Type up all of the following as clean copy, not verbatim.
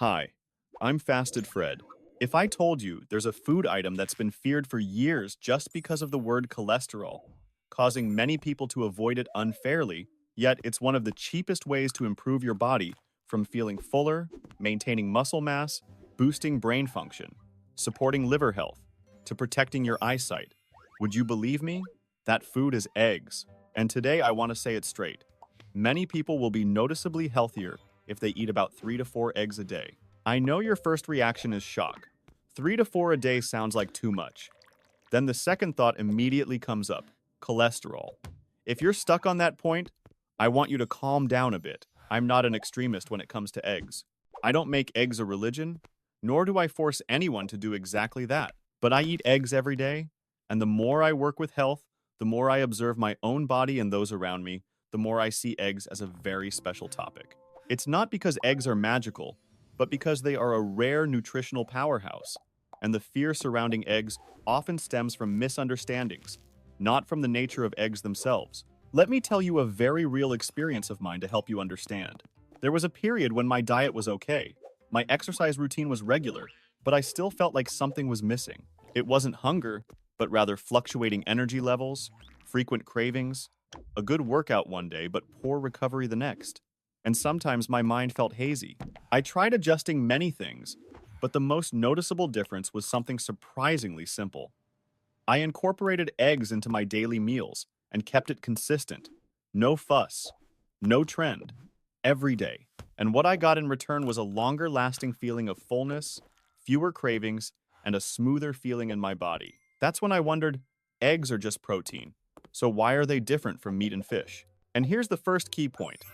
Hi, I'm Fasted Fred. If I told you there's a food item that's been feared for years just because of the word cholesterol, causing many people to avoid it unfairly, yet it's one of the cheapest ways to improve your body from feeling fuller, maintaining muscle mass, boosting brain function, supporting liver health, to protecting your eyesight. Would you believe me? That food is eggs. And today I want to say it straight. Many people will be noticeably healthier if they eat about 3 to 4 eggs a day. I know your first reaction is shock. 3 to 4 a day sounds like too much. Then the second thought immediately comes up: cholesterol. If you're stuck on that point, I want you to calm down a bit. I'm not an extremist when it comes to eggs. I don't make eggs a religion, nor do I force anyone to do exactly that. But I eat eggs every day, and the more I work with health, the more I observe my own body and those around me, the more I see eggs as a very special topic. It's not because eggs are magical, but because they are a rare nutritional powerhouse. And the fear surrounding eggs often stems from misunderstandings, not from the nature of eggs themselves. Let me tell you a very real experience of mine to help you understand. There was a period when my diet was okay. My exercise routine was regular, but I still felt like something was missing. It wasn't hunger, but rather fluctuating energy levels, frequent cravings, a good workout one day, but poor recovery the next. And sometimes my mind felt hazy. I tried adjusting many things, but the most noticeable difference was something surprisingly simple. I incorporated eggs into my daily meals and kept it consistent. No fuss, no trend, every day. And what I got in return was a longer lasting feeling of fullness, fewer cravings, and a smoother feeling in my body. That's when I wondered, eggs are just protein. So why are they different from meat and fish? And here's the first key point.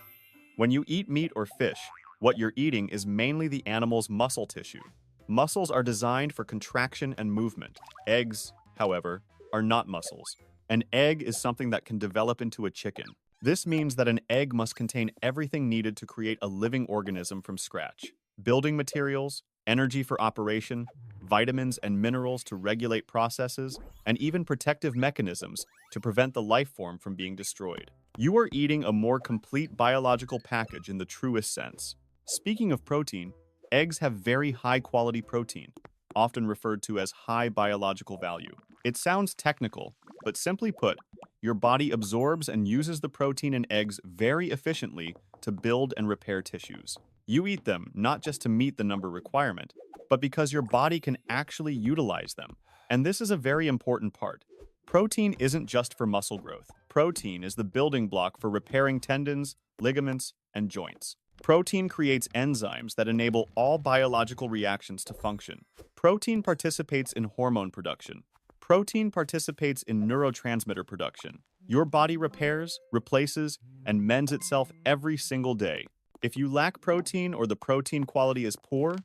When you eat meat or fish, what you're eating is mainly the animal's muscle tissue. Muscles are designed for contraction and movement. Eggs, however, are not muscles. An egg is something that can develop into a chicken. This means that an egg must contain everything needed to create a living organism from scratch: building materials, energy for operation, vitamins and minerals to regulate processes, and even protective mechanisms to prevent the life form from being destroyed. You are eating a more complete biological package in the truest sense. Speaking of protein, eggs have very high-quality protein, often referred to as high biological value. It sounds technical, but simply put, your body absorbs and uses the protein in eggs very efficiently to build and repair tissues. You eat them not just to meet the number requirement, but because your body can actually utilize them. And this is a very important part. Protein isn't just for muscle growth. Protein is the building block for repairing tendons, ligaments, and joints. Protein creates enzymes that enable all biological reactions to function. Protein participates in hormone production. Protein participates in neurotransmitter production. Your body repairs, replaces, and mends itself every single day. If you lack protein or the protein quality is poor,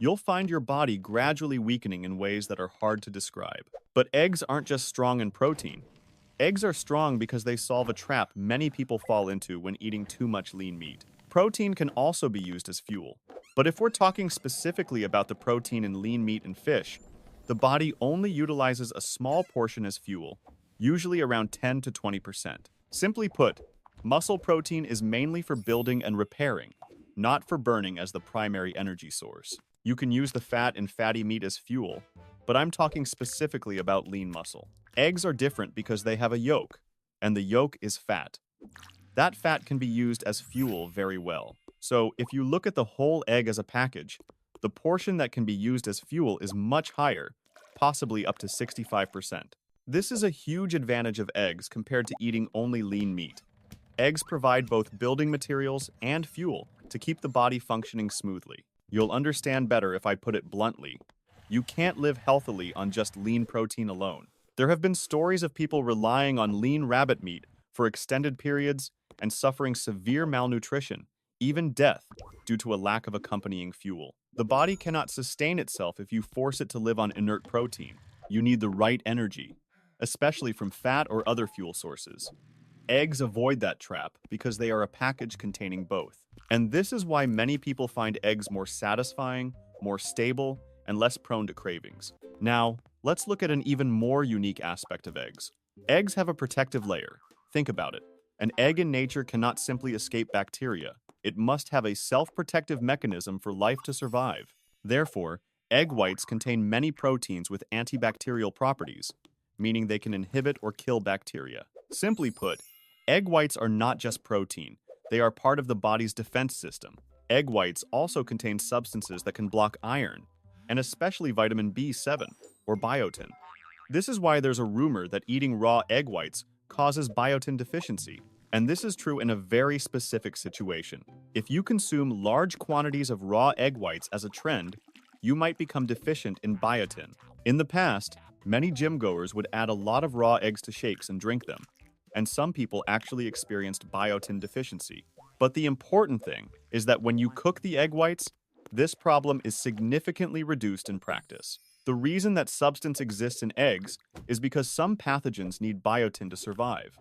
you'll find your body gradually weakening in ways that are hard to describe. But eggs aren't just strong in protein. Eggs are strong because they solve a trap many people fall into when eating too much lean meat. Protein can also be used as fuel. But if we're talking specifically about the protein in lean meat and fish, the body only utilizes a small portion as fuel, usually around 10 to 20%. Simply put, muscle protein is mainly for building and repairing, not for burning as the primary energy source. You can use the fat in fatty meat as fuel, but I'm talking specifically about lean muscle. Eggs are different because they have a yolk, and the yolk is fat. That fat can be used as fuel very well. So if you look at the whole egg as a package, the portion that can be used as fuel is much higher, possibly up to 65%. This is a huge advantage of eggs compared to eating only lean meat. Eggs provide both building materials and fuel to keep the body functioning smoothly. You'll understand better if I put it bluntly. You can't live healthily on just lean protein alone. There have been stories of people relying on lean rabbit meat for extended periods and suffering severe malnutrition, even death, due to a lack of accompanying fuel. The body cannot sustain itself if you force it to live on inert protein. You need the right energy, especially from fat or other fuel sources. Eggs avoid that trap because they are a package containing both. And this is why many people find eggs more satisfying, more stable, and less prone to cravings. Now, let's look at an even more unique aspect of eggs. Eggs have a protective layer. Think about it. An egg in nature cannot simply escape bacteria. it must have a self-protective mechanism for life to survive. Therefore, egg whites contain many proteins with antibacterial properties, meaning they can inhibit or kill bacteria. Simply put, egg whites are not just protein, they are part of the body's defense system. Egg whites also contain substances that can block iron, and especially vitamin B7, or biotin. This is why there's a rumor that eating raw egg whites causes biotin deficiency, and this is true in a very specific situation. If you consume large quantities of raw egg whites as a trend, you might become deficient in biotin. In the past, many gym goers would add a lot of raw eggs to shakes and drink them, and some people actually experienced biotin deficiency. But the important thing is that when you cook the egg whites, this problem is significantly reduced in practice. The reason that substance exists in eggs is because some pathogens need biotin to survive,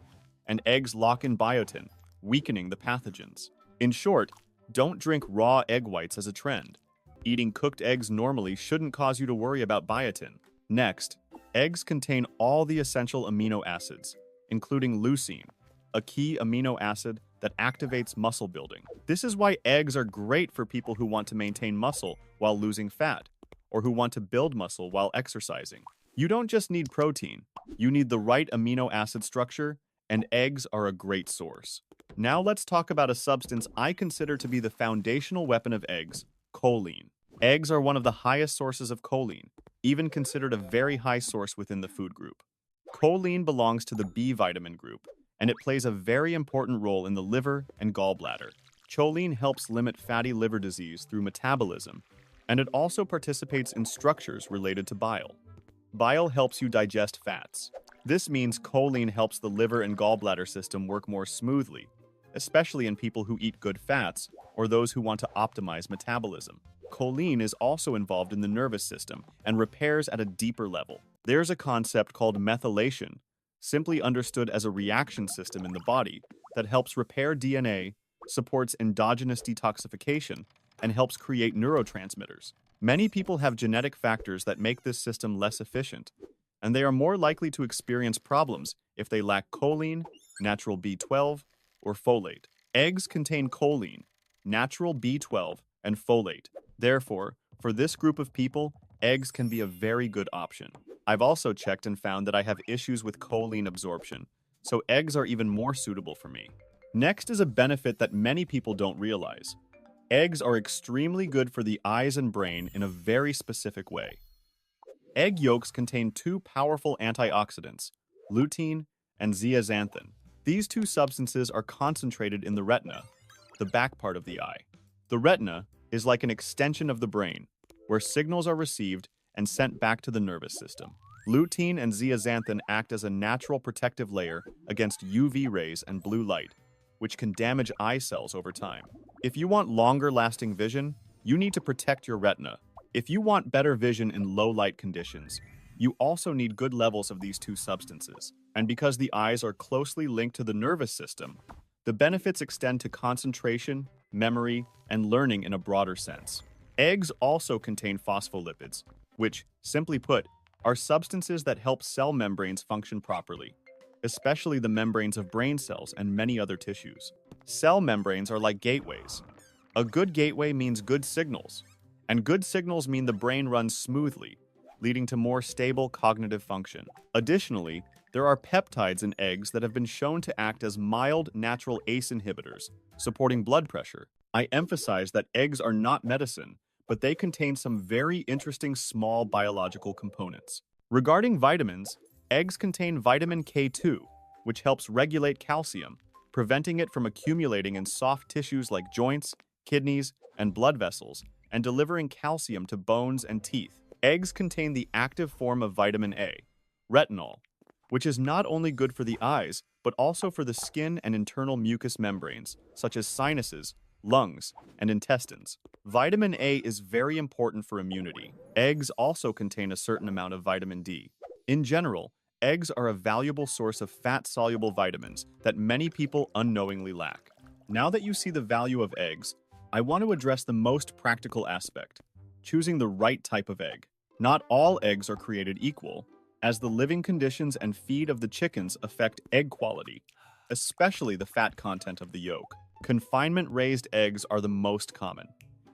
and eggs lock in biotin, weakening the pathogens. In short, don't drink raw egg whites as a trend. Eating cooked eggs normally shouldn't cause you to worry about biotin. Next, eggs contain all the essential amino acids, including leucine, a key amino acid that activates muscle building. This is why eggs are great for people who want to maintain muscle while losing fat, or who want to build muscle while exercising. You don't just need protein, you need the right amino acid structure, and eggs are a great source. Now let's talk about a substance I consider to be the foundational weapon of eggs, choline. Eggs are one of the highest sources of choline, even considered a very high source within the food group. Choline belongs to the B vitamin group, and it plays a very important role in the liver and gallbladder. Choline helps limit fatty liver disease through metabolism, and it also participates in structures related to bile. Bile helps you digest fats. This means choline helps the liver and gallbladder system work more smoothly, especially in people who eat good fats or those who want to optimize metabolism. Choline is also involved in the nervous system and repairs at a deeper level. There's a concept called methylation, simply understood as a reaction system in the body that helps repair DNA, supports endogenous detoxification, and helps create neurotransmitters. Many people have genetic factors that make this system less efficient, and they are more likely to experience problems if they lack choline, natural B12, or folate. Eggs contain choline, natural B12, and folate. Therefore, for this group of people, eggs can be a very good option. I've also checked and found that I have issues with choline absorption, so eggs are even more suitable for me. Next is a benefit that many people don't realize. Eggs are extremely good for the eyes and brain in a very specific way. Egg yolks contain two powerful antioxidants, lutein and zeaxanthin. These two substances are concentrated in the retina, the back part of the eye. The retina is like an extension of the brain, where signals are received and sent back to the nervous system. Lutein and zeaxanthin act as a natural protective layer against UV rays and blue light, which can damage eye cells over time. If you want longer-lasting vision, you need to protect your retina. If you want better vision in low-light conditions, you also need good levels of these two substances. And because the eyes are closely linked to the nervous system, the benefits extend to concentration, memory, and learning in a broader sense. Eggs also contain phospholipids, which, simply put, are substances that help cell membranes function properly, especially the membranes of brain cells and many other tissues. Cell membranes are like gateways. A good gateway means good signals, and good signals mean the brain runs smoothly, leading to more stable cognitive function. Additionally, there are peptides in eggs that have been shown to act as mild natural ACE inhibitors, supporting blood pressure. I emphasize that eggs are not medicine, but they contain some very interesting small biological components. Regarding vitamins, eggs contain vitamin K2, which helps regulate calcium, preventing it from accumulating in soft tissues like joints, kidneys, and blood vessels, and delivering calcium to bones and teeth. Eggs contain the active form of vitamin A, retinol, which is not only good for the eyes, but also for the skin and internal mucous membranes, such as sinuses, lungs, and intestines. Vitamin A is very important for immunity. Eggs also contain a certain amount of vitamin D. In general, eggs are a valuable source of fat-soluble vitamins that many people unknowingly lack. Now that you see the value of eggs, I want to address the most practical aspect, choosing the right type of egg. Not all eggs are created equal, as the living conditions and feed of the chickens affect egg quality, especially the fat content of the yolk. Confinement-raised eggs are the most common,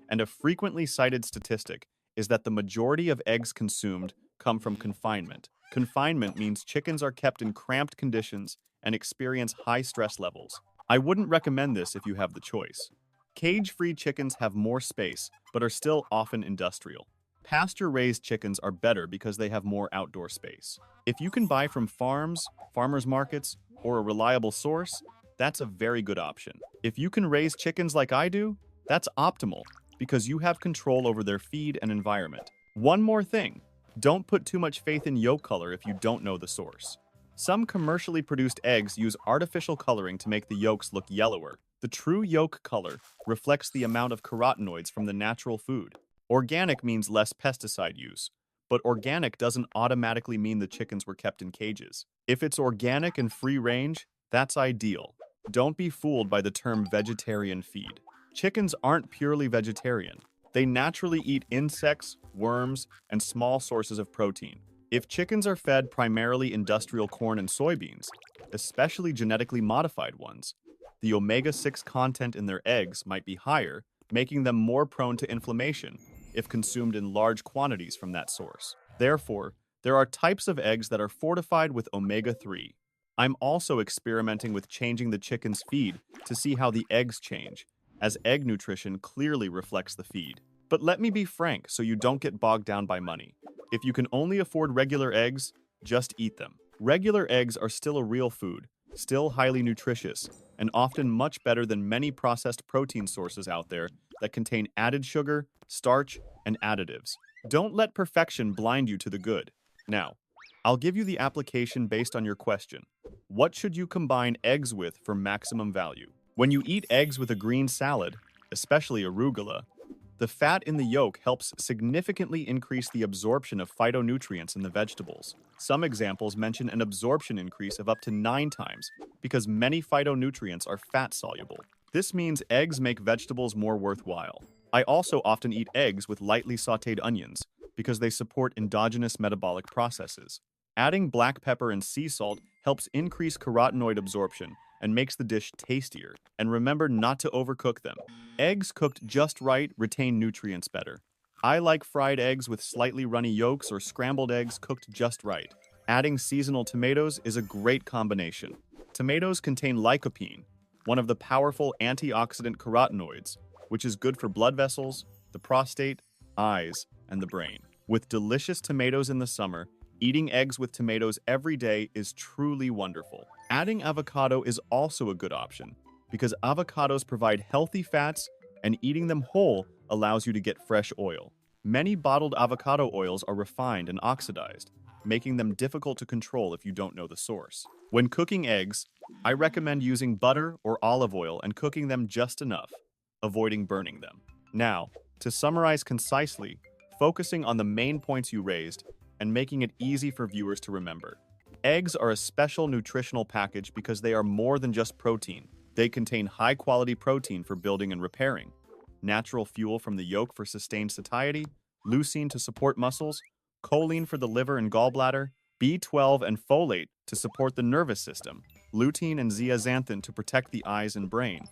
and a frequently cited statistic is that the majority of eggs consumed come from confinement. Confinement means chickens are kept in cramped conditions and experience high stress levels. I wouldn't recommend this if you have the choice. Cage-free chickens have more space, but are still often industrial. Pasture-raised chickens are better because they have more outdoor space. If you can buy from farms, farmers markets, or a reliable source, that's a very good option. If you can raise chickens like I do, that's optimal because you have control over their feed and environment. One more thing, don't put too much faith in yolk color if you don't know the source. Some commercially produced eggs use artificial coloring to make the yolks look yellower. The true yolk color reflects the amount of carotenoids from the natural food. Organic means less pesticide use, but organic doesn't automatically mean the chickens were kept in cages. If it's organic and free range, that's ideal. Don't be fooled by the term vegetarian feed. Chickens aren't purely vegetarian. They naturally eat insects, worms, and small sources of protein. If chickens are fed primarily industrial corn and soybeans, especially genetically modified ones, the omega-6 content in their eggs might be higher, making them more prone to inflammation if consumed in large quantities from that source. Therefore, there are types of eggs that are fortified with omega-3. I'm also experimenting with changing the chicken's feed to see how the eggs change, as egg nutrition clearly reflects the feed. But let me be frank so you don't get bogged down by money. If you can only afford regular eggs, just eat them. Regular eggs are still a real food, still highly nutritious, and often much better than many processed protein sources out there that contain added sugar, starch, and additives. Don't let perfection blind you to the good. Now, I'll give you the application based on your question. What should you combine eggs with for maximum value? When you eat eggs with a green salad, especially arugula, the fat in the yolk helps significantly increase the absorption of phytonutrients in the vegetables. Some examples mention an absorption increase of up to 9 times because many phytonutrients are fat-soluble. This means eggs make vegetables more worthwhile. I also often eat eggs with lightly sautéed onions because they support endogenous metabolic processes. Adding black pepper and sea salt helps increase carotenoid absorption and makes the dish tastier. And remember not to overcook them. Eggs cooked just right retain nutrients better. I like fried eggs with slightly runny yolks or scrambled eggs cooked just right. Adding seasonal tomatoes is a great combination. Tomatoes contain lycopene, one of the powerful antioxidant carotenoids, which is good for blood vessels, the prostate, eyes, and the brain. With delicious tomatoes in the summer, eating eggs with tomatoes every day is truly wonderful. Adding avocado is also a good option because avocados provide healthy fats and eating them whole allows you to get fresh oil. Many bottled avocado oils are refined and oxidized, making them difficult to control if you don't know the source. When cooking eggs, I recommend using butter or olive oil and cooking them just enough, avoiding burning them. Now, to summarize concisely, focusing on the main points you raised, and making it easy for viewers to remember. Eggs are a special nutritional package because they are more than just protein. They contain high-quality protein for building and repairing, natural fuel from the yolk for sustained satiety, leucine to support muscles, choline for the liver and gallbladder, B12 and folate to support the nervous system, lutein and zeaxanthin to protect the eyes and brain,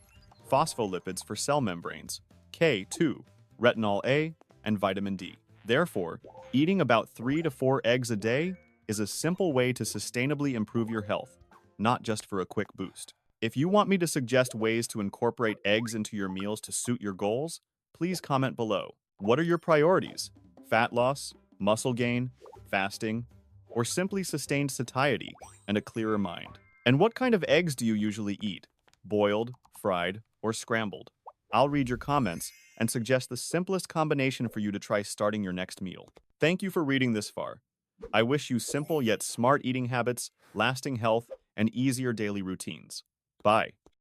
phospholipids for cell membranes, K2, retinol A, and vitamin D. Therefore, eating about 3 to 4 eggs a day is a simple way to sustainably improve your health, not just for a quick boost. If you want me to suggest ways to incorporate eggs into your meals to suit your goals, please comment below. What are your priorities? Fat loss, muscle gain, fasting, or simply sustained satiety and a clearer mind? And what kind of eggs do you usually eat? Boiled, fried, or scrambled? I'll read your comments and suggest the simplest combination for you to try starting your next meal. Thank you for reading this far. I wish you simple yet smart eating habits, lasting health, and easier daily routines. Bye.